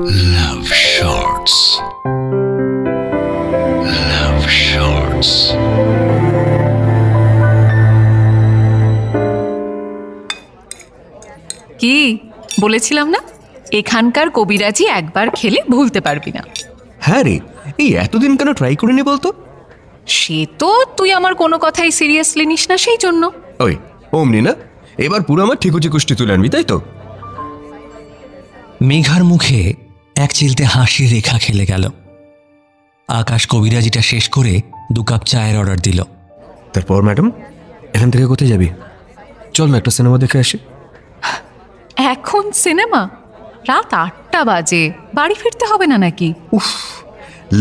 Love Shorts. Love Shorts. কি বলেছিলাম না, এখানকার কবিরাজি একবার খেলে ভুলতে পারবি না। হ্যাঁ রে, এই এতদিন কেন ট্রাই করিনি বলতো? সে তো তুই আমার কোনো কথাই সিরিয়াসলি নিস না, সেই জন্য। ওই অমনি না, এবার পুরো আমার ঠিকুচি কুষ্টি তুলে আনবি, তাই তো? মেঘার মুখে এক চিলতে হাসির রেখা খেলে গেল। আকাশ কবিরাজিটা শেষ করে 2 কাপ চায়ের অর্ডার দিল। তারপর ম্যাডাম, এখান থেকে কোথায় যাবি? চল না একটা সিনেমা দেখে আসি। এখন সিনেমা? রাত 8টা বাজে, বাড়ি ফিরতে হবে না নাকি? উফ,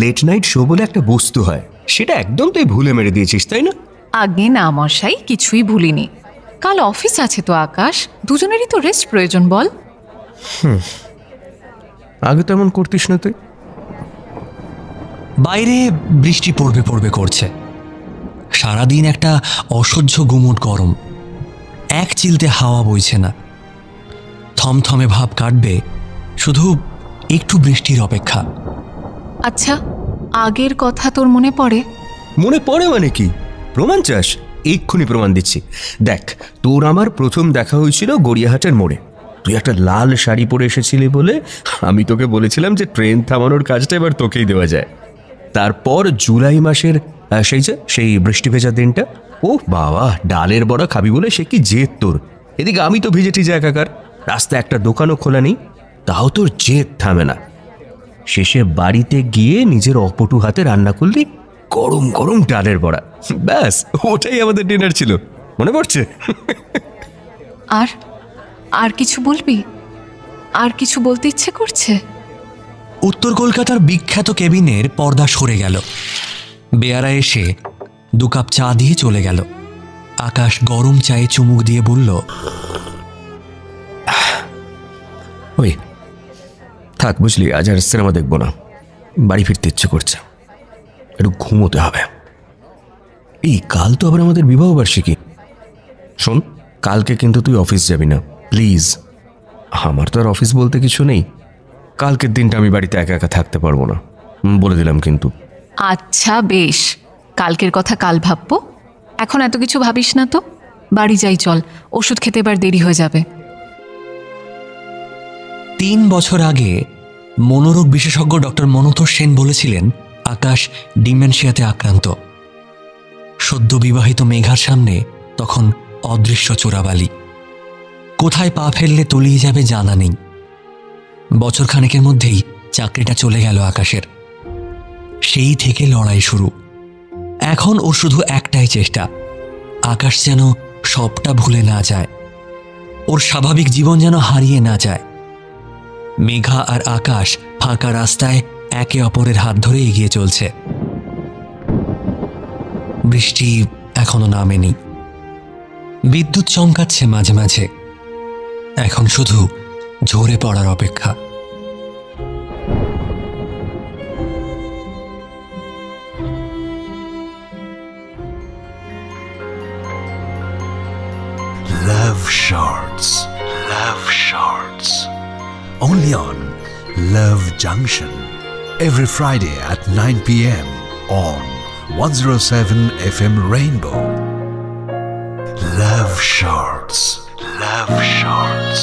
লেট নাইট শো বলে একটা বস্তু হয়, সেটা একদম তুই ভুলে মেরে দিয়েছিস, তাই না? আগে না মশাই, কিছুই ভুলিনি। কাল অফিস আছে তো আকাশ, দুজনেরই তো রেস্ট প্রয়োজন, বল। আগে তো এমন করতিস না তুই। বাইরে বৃষ্টি পড়বে পড়বে করছে। সারাদিন একটা অসহ্য গুমোট গরম, এক চিলতে হাওয়া বইছে না। থমথমে ভাব কাটবে, শুধু একটু বৃষ্টির অপেক্ষা। আচ্ছা, আগের কথা তোর মনে পড়ে? মনে পড়ে মানে কি? প্রমাণ চাস? এক্ষুনি প্রমাণ দিচ্ছি। দেখ, তোর আমার প্রথম দেখা হয়েছিল গড়িয়াহাটের মোড়ে। তুই একটা লাল শাড়ি পরে এসেছিলি বলে আমি তোকে বলেছিলাম যে ট্রেন থামানোর কাজটা এবার তোকেই দেওয়া যায়। তারপর জুলাই মাসের সেই বৃষ্টি ভেজা দিনটা, ও বাবা, ডালের বড়া খাবি বলে সে কি জেদ তোর। এদিকে আমি তো ভিজে টিজে একাকার, রাস্তায় একটা দোকানও খোলা নেই, তাও তোর জেদ থামে না। শেষে বাড়িতে গিয়ে নিজের অপটু হাতে রান্না করলি গরম গরম ডালের বড়া। ব্যাস, ওটাই আমাদের ডিনার ছিল, মনে পড়ছে? আর কিছু বলবি? আর কিছু বলতে ইচ্ছে করছে? উত্তর কলকাতার বিখ্যাত কেবিনের পর্দা সরে গেল। বেয়ারা এসে 2 কাপ চা দিয়ে চলে গেল। আকাশ গরম চায়ে চুমুক দিয়ে বলল, ওই থাক, বুঝলি, আজ আর সিনেমা দেখবো না, বাড়ি ফিরতে ইচ্ছে করছে, একটু ঘুমোতে হবে। এই কাল তো আবার আমাদের বিবাহ বার্ষিকী। শোন, কালকে কিন্তু তুই অফিস যাবি না, প্লিজ। আমার তো আর অফিস বলতে কিছু নেই, কালকের দিনটা আমি বাড়িতে একা একা থাকতে পারবো না, বলে দিলাম কিন্তু। আচ্ছা বেশ, কালকের কথা কাল ভাববো, এখন এত কিছু ভাবিস না তো। বাড়ি যাই চল, ওষুধ খেতে এবার দেরি হয়ে যাবে। 3 বছর আগে মনোরোগ বিশেষজ্ঞ ডক্টর মনতোষ সেন বলেছিলেন আকাশ ডিমেনশিয়াতে আক্রান্ত। সদ্য বিবাহিত মেঘার সামনে তখন অদৃশ্য চোরাবালি। কোথায় পা ফেললে তলিয়ে যাবে জানা নেই। বছরখানেকের মধ্যেই চাকরিটা চলে গেল আকাশের। সেই থেকে লড়াই শুরু। এখন ওর শুধু একটাই চেষ্টা, আকাশ যেন সবটা ভুলে না যায়, ওর স্বাভাবিক জীবন যেন হারিয়ে না যায়। মেঘা আর আকাশ ফাঁকা রাস্তায় একে অপরের হাত ধরে এগিয়ে চলছে। বৃষ্টি এখনো নামেনি, বিদ্যুৎ চমকাচ্ছে মাঝে মাঝে, এখন শুধু ঝরে পড়ার অপেক্ষা। Love Shorts. Love Shorts. Only on Love Junction. Every Friday at 9 p.m. on 107 FM Rainbow. Love Shorts. Love Shorts.